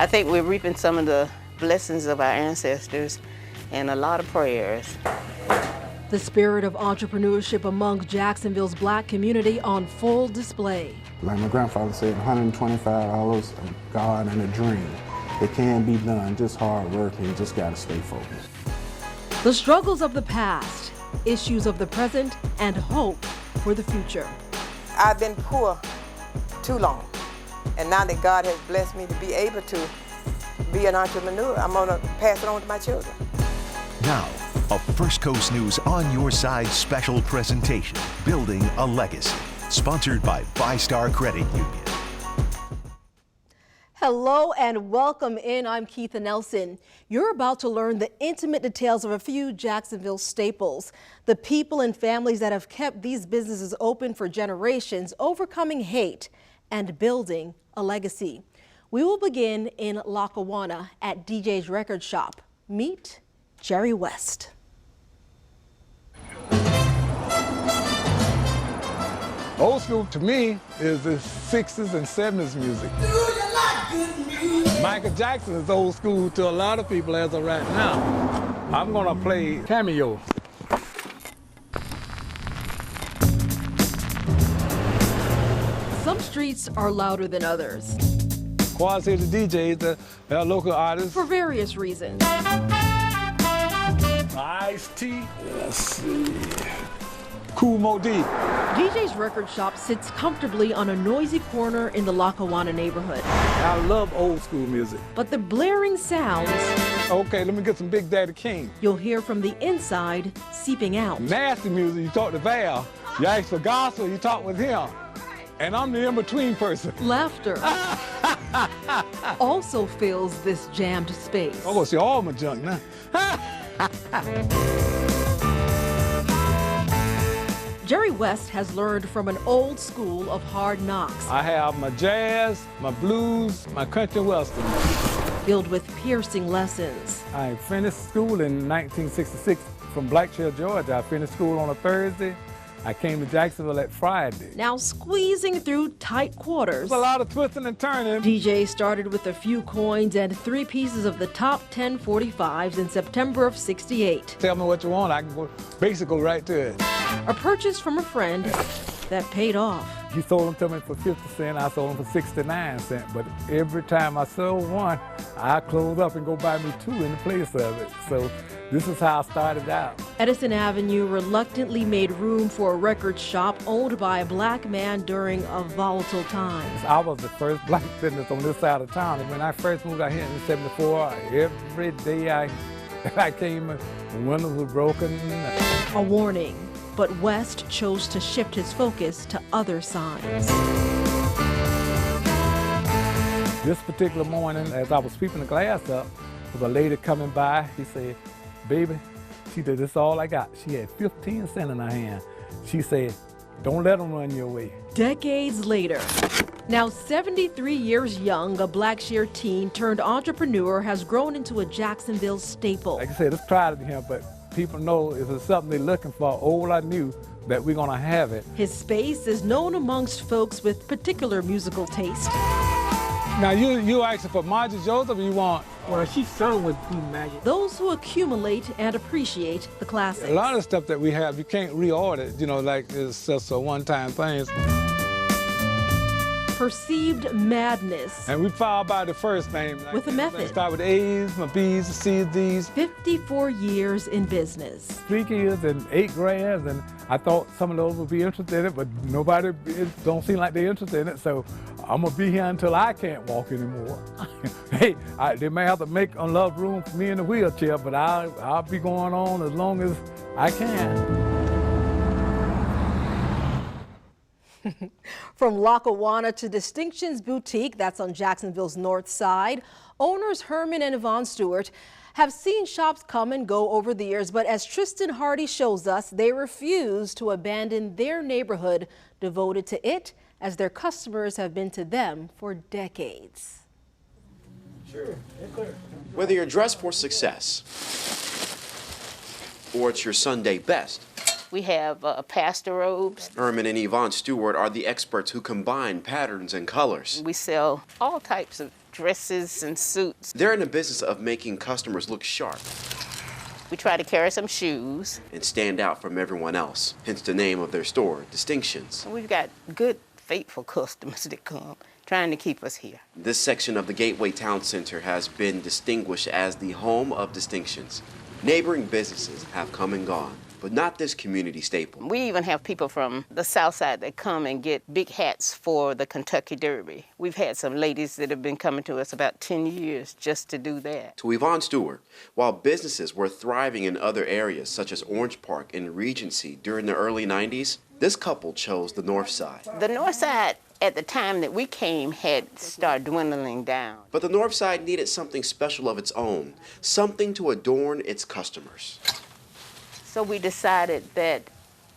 I think we're reaping some of the blessings of our ancestors and a lot of prayers. The spirit of entrepreneurship among Jacksonville's black community on full display. Like my grandfather said, $125, a God and a dream. It can be done, just hard work, and you just gotta stay focused. The struggles of the past, issues of the present, and hope for the future. I've been poor too long, and now that God has blessed me to be able to be an entrepreneur, I'm gonna pass it on to my children. Now, a First Coast News On Your Side special presentation, Building a Legacy, sponsored by VyStar Credit Union. Hello and welcome in. I'm Keitha Nelson. You're about to learn the intimate details of a few Jacksonville staples, the people and families that have kept these businesses open for generations, overcoming hate and building a legacy. We will begin in Lackawanna at DJ's Record Shop. Meet Jerry West. Old school to me is the 60s and 70s music. Michael Jackson is old school to a lot of people as of right now. I'm gonna play Cameo. Some streets are louder than others. Quasi the DJs, they're local artists. For various reasons. Ice-T, let's see, Cool Mo D. DJ's Record Shop sits comfortably on a noisy corner in the Lackawanna neighborhood. I love old school music. But the blaring sounds, Okay, let me get some Big Daddy King. you'll hear from the inside seeping out. Nasty music, you talk to Val. You ask for gospel, you talk with him. And I'm the in-between person. Laughter also fills this jammed space. I'm gonna see all my junk now. Jerry West has learned from an old school of hard knocks, I have my jazz, my blues, my country western. filled with piercing lessons. I finished school in 1966 from Blackshear, Georgia. I finished school on a Thursday. I came to Jacksonville that Friday. Now squeezing through tight quarters, There's a lot of twisting and turning. DJ started with a few coins and 3 pieces of the top 10 45s in September of '68. Tell me what you want, I can go basically right to it. A purchase from a friend that paid off. He sold them to me for 50 cents, I sold them for 69 cents. But every time I sold one, I close up and go buy me 2 in the place of it. So this is how I started out. Edison Avenue reluctantly made room for a record shop owned by a black man during a volatile time. I was the first black business on this side of town. And when I first moved out here in '74, every day I came, the windows were broken. A warning, but West chose to shift his focus to other signs. This particular morning, as I was sweeping the glass up, there was a lady coming by. She said, "Baby," she said, "this is all I got." She had 15 cents in her hand. She said, "Don't let them run your way." Decades later, now 73 years young, a Blackshear teen turned entrepreneur has grown into a Jacksonville staple. Like I said, it's crowded here, but people know if it's something they're looking for, old or new, that we're gonna have it. His space is known amongst folks with particular musical taste. Now you asking for Margie Joseph, or you want? Well, she sung with B Magic. Those who accumulate and appreciate the classics. A lot of stuff that we have, you can't reorder it, you know, like it's just a one-time thing. Perceived madness. And we filed by the first name. Like, With a method. Start with the A's, my B's, the C's, D's. 54 years in business. 3 kids and 8 grands, and I thought some of those would be interested in it, but nobody don't seem like they're interested in it, so I'm gonna be here until I can't walk anymore. Hey, they may have to make enough room for me in the wheelchair, but I'll be going on as long as I can. From Lackawanna to Distinctions Boutique, that's on Jacksonville's north side, owners Herman and Yvonne Stewart have seen shops come and go over the years, but as Tristan Hardy shows us, they refuse to abandon their neighborhood devoted to it, as their customers have been to them for decades. Sure. Whether you're dressed for success or it's your Sunday best, We have pastor robes. Herman and Yvonne Stewart are the experts who combine patterns and colors. We sell all types of dresses and suits. They're in the business of making customers look sharp We try to carry some shoes. and stand out from everyone else, hence the name of their store, Distinctions. We've got good, faithful customers that come, trying to keep us here. This section of the Gateway Town Center has been distinguished as the home of distinctions. Neighboring businesses have come and gone, but not this community staple. We even have people from the south side that come and get big hats for the Kentucky Derby. We've had some ladies that have been coming to us about 10 years just to do that. To Yvonne Stewart, while businesses were thriving in other areas such as Orange Park and Regency during the early 90s, this couple chose the north side. The north side, at the time that we came, had started dwindling down. But the north side needed something special of its own, something to adorn its customers. So we decided that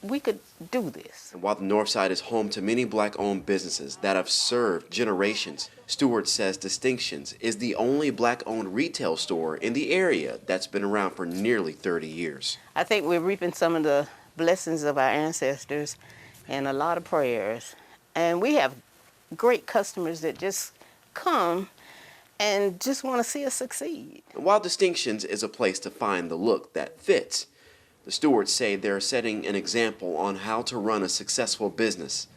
we could do this. And while the north side is home to many black-owned businesses that have served generations, Stewart says Distinctions is the only black-owned retail store in the area that's been around for nearly 30 years. I think we're reaping some of the blessings of our ancestors and a lot of prayers. And we have great customers that just come and just want to see us succeed. And while Distinctions is a place to find the look that fits, the Stewarts say they're setting an example on how to run a successful business.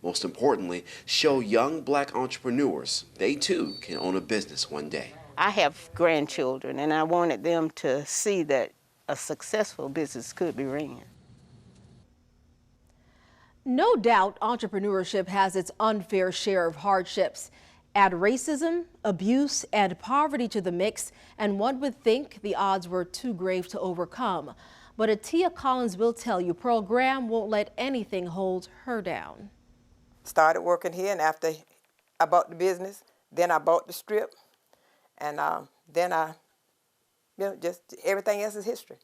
Most importantly, show young black entrepreneurs they too can own a business one day. I have grandchildren, and I wanted them to see that a successful business could be ran. No doubt entrepreneurship has its unfair share of hardships. Add racism, abuse, and poverty to the mix, and one would think the odds were too grave to overcome. But Atia Collins will tell you Pearl Graham won't let anything hold her down. Started working here, and after I bought the business, then I bought the strip, and then just everything else is history.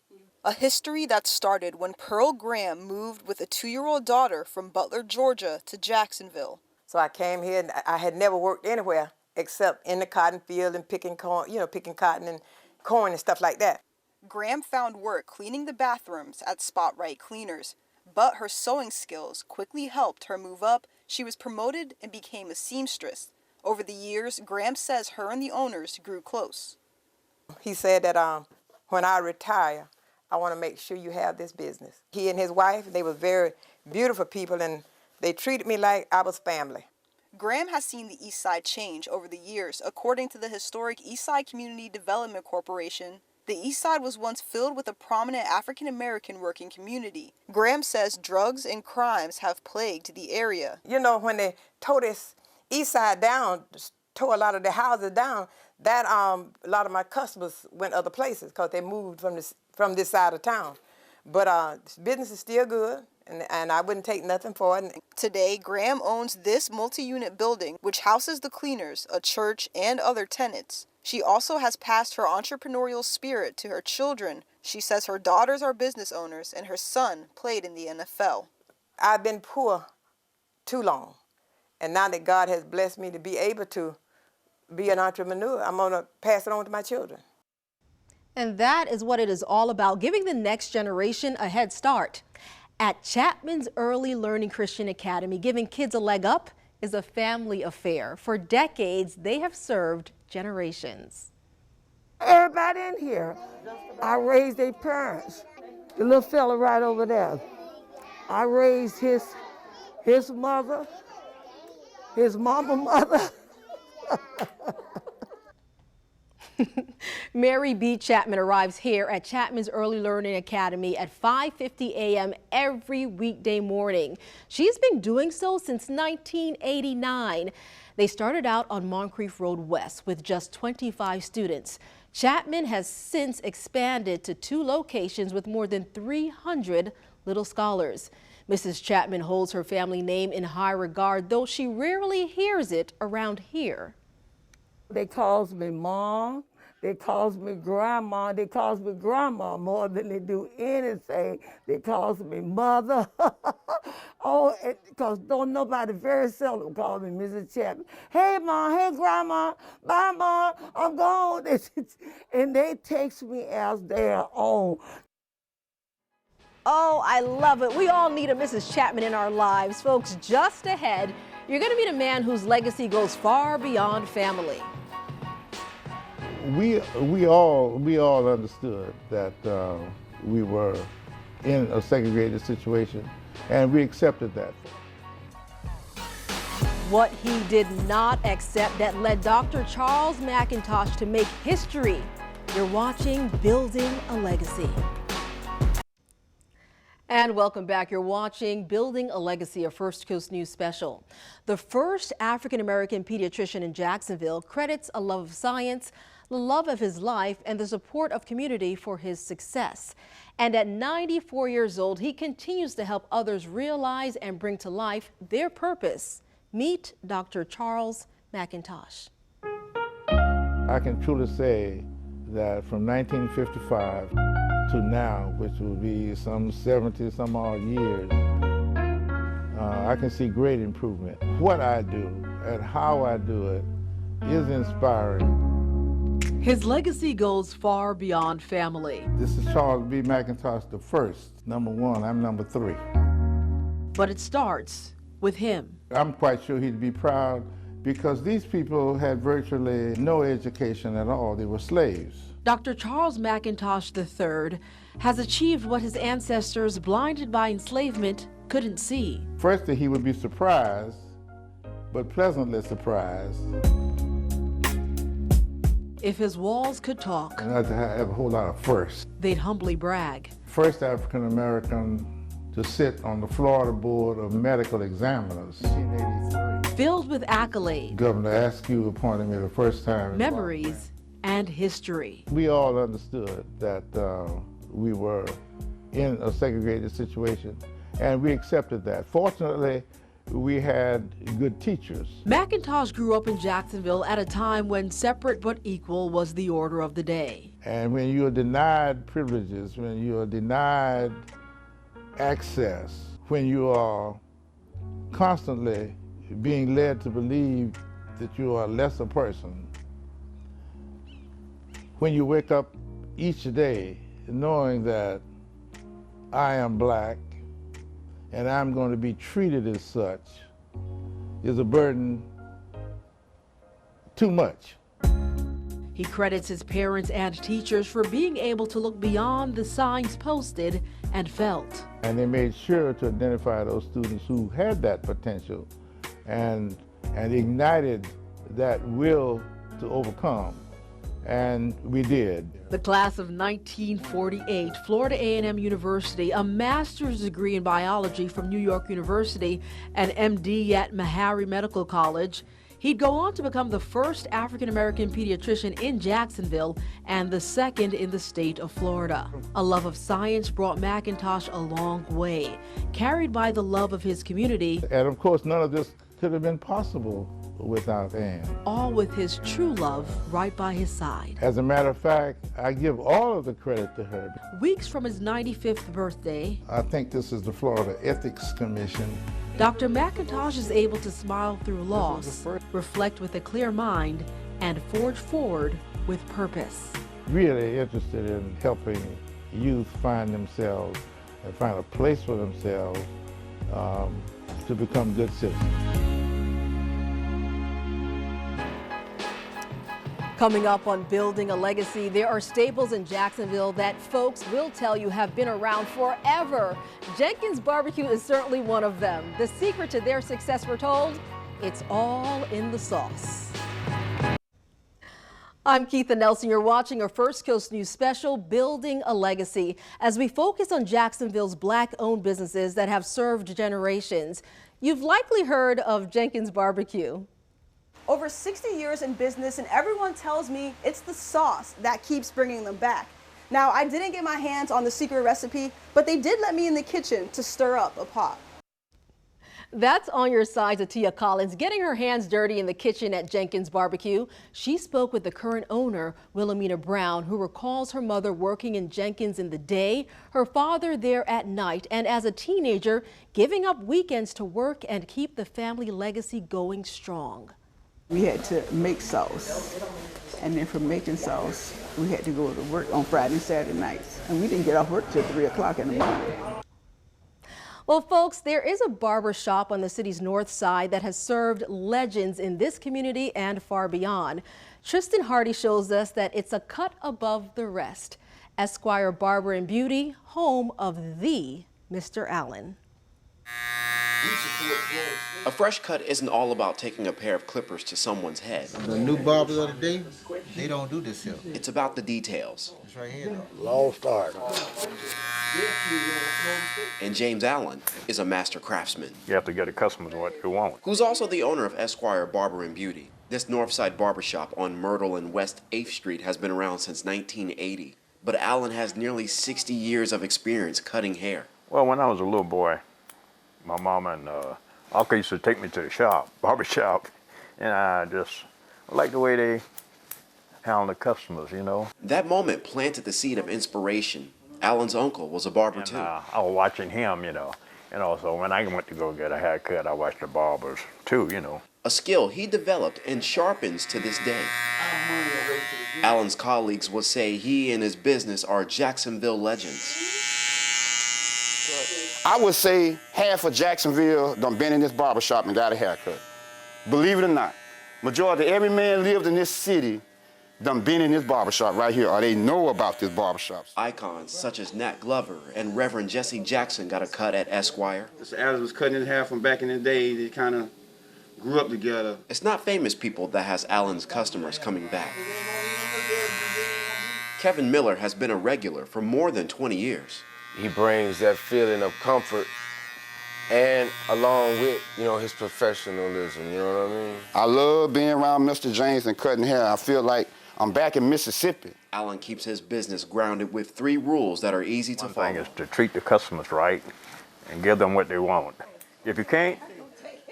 A history that started when Pearl Graham moved with a 2-year-old daughter from Butler, Georgia to Jacksonville. So I came here, and I had never worked anywhere except in the cotton field and picking corn, picking cotton and corn and stuff like that. Graham found work cleaning the bathrooms at RITE Cleaners, but her sewing skills quickly helped her move up. She was promoted and became a seamstress. Over the years, Graham says her and the owners grew close. He said that when I retire, I want to make sure you have this business. He and his wife, they were very beautiful people, and they treated me like I was family. Graham has seen the East Side change over the years. According to the historic East Side Community Development Corporation, the East Side was once filled with a prominent African-American working community. Graham says drugs and crimes have plagued the area. You know, when they tore this East Side down, tore a lot of the houses down, that a lot of my customers went other places because they moved from this side of town. But business is still good, and I wouldn't take nothing for it. Today, Graham owns this multi-unit building, which houses the cleaners, a church, and other tenants. She also has passed her entrepreneurial spirit to her children. She says her daughters are business owners and her son played in the NFL. I've been poor too long, and now that God has blessed me to be able to be an entrepreneur, I'm going to pass it on to my children. And that is what it is all about, giving the next generation a head start. At Chapman's Early Learning Christian Academy, giving kids a leg up is a family affair. For decades, they have served generations. Everybody in here, I raised their parents. The little fella right over there, I raised his mother, his mother. Mary B. Chapman arrives here at Chapman's Early Learning Academy at 5:50 a.m. every weekday morning. She's been doing so since 1989. They started out on Moncrief Road West with just 25 students. Chapman has since expanded to 2 locations with more than 300 little scholars. Mrs. Chapman holds her family name in high regard, though she rarely hears it around here. They calls me Mom, they calls me Grandma, they calls me Grandma more than they do anything. They calls me Mother. Oh, because don't nobody very seldom call me Mrs. Chapman. Hey, Mom, hey, Grandma, bye, Mom, I'm gone. And they text me as their own. Oh, I love it. We all need a Mrs. Chapman in our lives. Folks, just ahead, you're going to meet a man whose legacy goes far beyond family. We all understood that we were in a segregated situation, and we accepted that. What he did not accept that led Dr. Charles McINTOSH to make history. You're watching Building a Legacy. And welcome back. You're watching Building a Legacy, a First Coast News special. The first African-American pediatrician in Jacksonville credits a love of science, the love of his life, and the support of community for his success. And at 94 years old, he continues to help others realize and bring to life their purpose. Meet Dr. Charles McINTOSH. I can truly say that from 1955 to now, which will be some 70 some odd years, I can see great improvement. What I do and how I do it is inspiring. His legacy goes far beyond family. This is Charles B. McINTOSH the first. Number one, I'm number 3. But it starts with him. I'm quite sure he'd be proud because these people had virtually no education at all. They were slaves. Dr. Charles McINTOSH III has achieved what his ancestors, blinded by enslavement, couldn't see. First, he would be surprised, but pleasantly surprised. If his walls could talk, And I'd have a whole lot of firsts. they'd humbly brag. First African American to sit on the Florida Board of Medical Examiners. 1983. Filled with accolades, Governor Askew appointed me the first time. memories, and history. We all understood that we were in a segregated situation, and we accepted that. Fortunately, we had good teachers. McINTOSH grew up in Jacksonville at a time when separate but equal was the order of the day. And when you are denied privileges, when you are denied access, when you are constantly being led to believe that you are a lesser person, when you wake up each day knowing that I am black and I'm going to be treated as such, is a burden too much. He credits his parents and teachers for being able to look beyond the signs posted and felt. And they made sure to identify those students who had that potential and ignited that will to overcome. And we did. The class of 1948, Florida A&M University, a master's degree in biology from New York University, an MD at Meharry Medical College. He'd go on to become the first African-American pediatrician in Jacksonville and the second in the state of Florida. A love of science brought McINTOSH a long way, carried by the love of his community. And of course, none of this could have been possible without Ann. All with his true love right by his side. As a matter of fact, I give all of the credit to her. Weeks from his 95th birthday, I think this is the Florida Ethics Commission. Dr. McINTOSH is able to smile through loss, reflect with a clear mind, and forge forward with purpose. Really interested in helping youth find themselves and find a place for themselves to become good citizens. Coming up on Building a Legacy, there are staples in Jacksonville that folks will tell you have been around forever. Jenkins Barbecue is certainly one of them. The secret to their success, we're told, it's all in the sauce. I'm Keitha Nelson. You're watching our First Coast News special, Building a Legacy, as we focus on Jacksonville's Black-owned businesses that have served generations. You've likely heard of Jenkins Barbecue. Over 60 years in business, and everyone tells me it's the sauce that keeps bringing them back. Now, I didn't get my hands on the secret recipe, but they did let me in the kitchen to stir up a pot. That's on your side to Tia Collins, getting her hands dirty in the kitchen at Jenkins Barbecue. She spoke with the current owner, Wilhelmina Brown, who recalls her mother working in Jenkins in the day, her father there at night, and as a teenager, giving up weekends to work and keep the family legacy going strong. We had to make sauce, and then from making sauce, we had to go to work on Friday and Saturday nights, and we didn't get off work till 3 o'clock in the morning. Well, folks, there is a barber shop on the city's north side that has served legends in this community and far beyond. Tristan Hardy shows us that it's a cut above the rest. Esquire Barber and Beauty, home of the Mr. Allen. A fresh cut isn't all about taking a pair of clippers to someone's head. The new barbers of the day, they don't do this here. It's about the details. It's right here, though. Long start. And James Allen is a master craftsman. You have to get the customers what they want. Who's also the owner of Esquire Barber and Beauty. This Northside barbershop on Myrtle and West 8th Street has been around since 1980. But Allen has nearly 60 years of experience cutting hair. Well, when I was a little boy, my mama and Uncle used to take me to the shop, barber shop, and I just liked the way they handle the customers, you know. That moment planted the seed of inspiration. Allen's uncle was a barber too. I was watching him, you know, and also when I went to go get a haircut, I watched the barbers too, you know. A skill he developed and sharpens to this day. Allen's colleagues will say he and his business are Jacksonville legends. I would say half of Jacksonville done been in this barbershop and got a haircut. Believe it or not, majority of every man lived in this city done been in this barbershop right here, or they know about this barbershop. Icons such as Nat Glover and Reverend Jesse Jackson got a cut at Esquire. Mr. Adams was cutting his hair from back in the day. They kind of grew up together. It's not famous people that has Allen's customers coming back. Kevin Miller has been a regular for more than 20 years. He brings that feeling of comfort and along with, you know, his professionalism, you know what I mean? I love being around Mr. James and cutting hair. I feel like I'm back in Mississippi. Allen keeps his business grounded with 3 rules that are easy to follow. One thing is to treat the customers right and give them what they want. If you can't,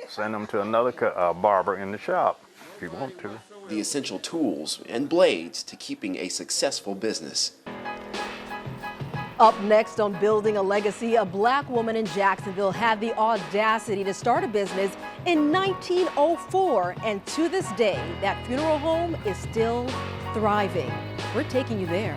send them to another barber in the shop if you want to. The essential tools and blades to keeping a successful business. Up next on Building a Legacy, a black woman in Jacksonville had the audacity to start a business in 1904, and to this day, that funeral home is still thriving. We're taking you there.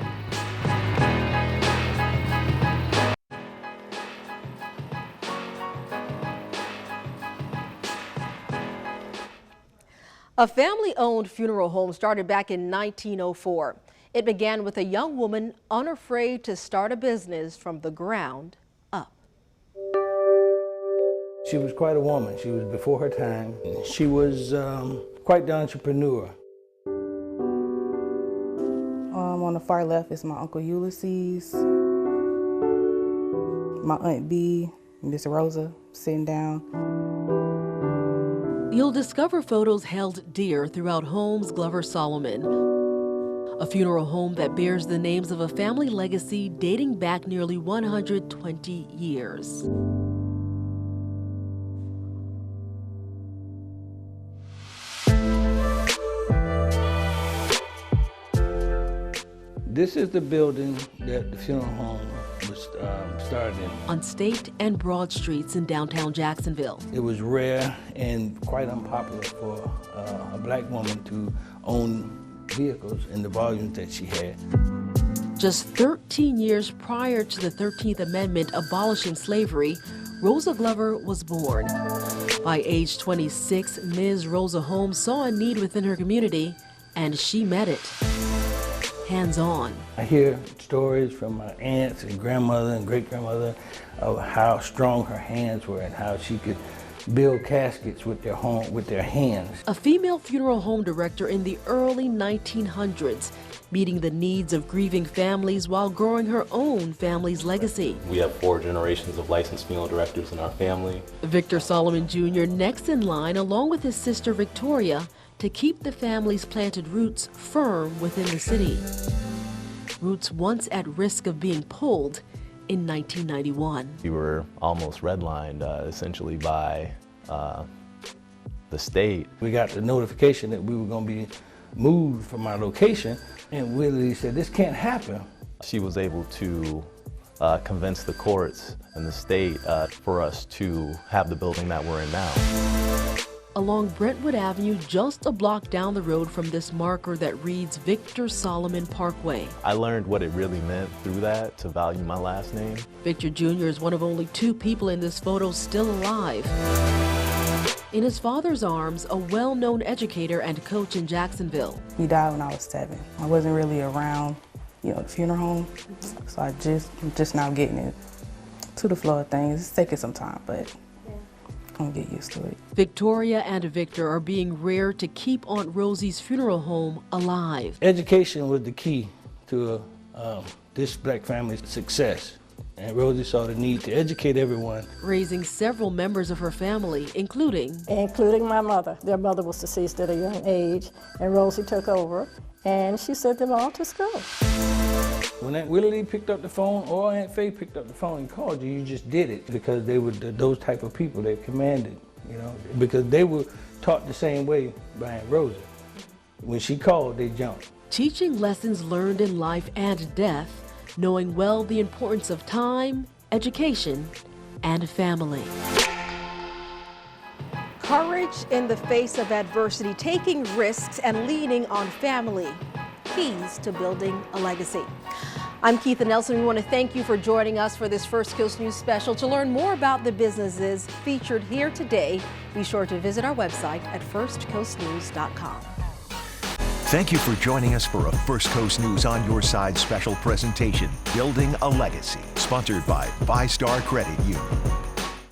A family-owned funeral home started back in 1904. It began with a young woman unafraid to start a business from the ground up. She was quite a woman. She was before her time. She was quite the entrepreneur. On the far left is my Uncle Ulysses, my Aunt B, Miss Rosa sitting down. You'll discover photos held dear throughout Holmes Glover Solomon, a funeral home that bears the names of a family legacy dating back nearly 120 years. This is the building that the funeral home was started in. On State and Broad Streets in downtown Jacksonville. It was rare and quite unpopular for a black woman to own vehicles in the volumes that she had. Just 13 years prior to the 13th Amendment abolishing slavery, Rosa Glover was born. By age 26, Ms. Rosa Holmes saw a need within her community, and she met it. Hands-on. I hear stories from my aunts and grandmother and great-grandmother of how strong her hands were and how she could build caskets with their hands. A female funeral home director in the early 1900s, meeting the needs of grieving families while growing her own family's legacy. We have 4 generations of licensed funeral directors in our family. Victor Solomon Jr. next in line, along with his sister Victoria, to keep the family's planted roots firm within the city. Roots once at risk of being pulled in 1991. We were almost redlined essentially by the state. We got the notification that we were going to be moved from our location, and Willie said, this can't happen. She was able to convince the courts and the state for us to have the building that we're in now. along Brentwood Avenue, just a block down the road from this marker that reads Victor Solomon Parkway. I learned what it really meant through that, to value my last name. Victor Jr. is one of only 2 people in this photo still alive. In his father's arms, a well-known educator and coach in Jacksonville. He died when I was 7. I wasn't really around, the funeral home, so I'm just now getting it to the flow of things. It's taking some time, but I'm gonna get used to it. Victoria and Victor are being reared to keep Aunt Rosie's funeral home alive. Education was the key to this black family's success. And Rosie saw the need to educate everyone. Raising several members of her family, including my mother. Their mother was deceased at a young age, and Rosie took over, and she sent them all to school. When Aunt Willie picked up the phone or Aunt Faye picked up the phone and called you, you just did it because they were those type of people. They commanded, because they were taught the same way by Aunt Rosie. When she called, they jumped. Teaching lessons learned in life and death, knowing well the importance of time, education, and family. Courage in the face of adversity, taking risks and leaning on family. Keys to building a legacy. I'm Keitha Nelson. We want to thank you for joining us for this First Coast News special. To learn more about the businesses featured here today, be sure to visit our website at firstcoastnews.com. Thank you for joining us for a First Coast News On Your Side special presentation, Building a Legacy, sponsored by VyStar Credit Union.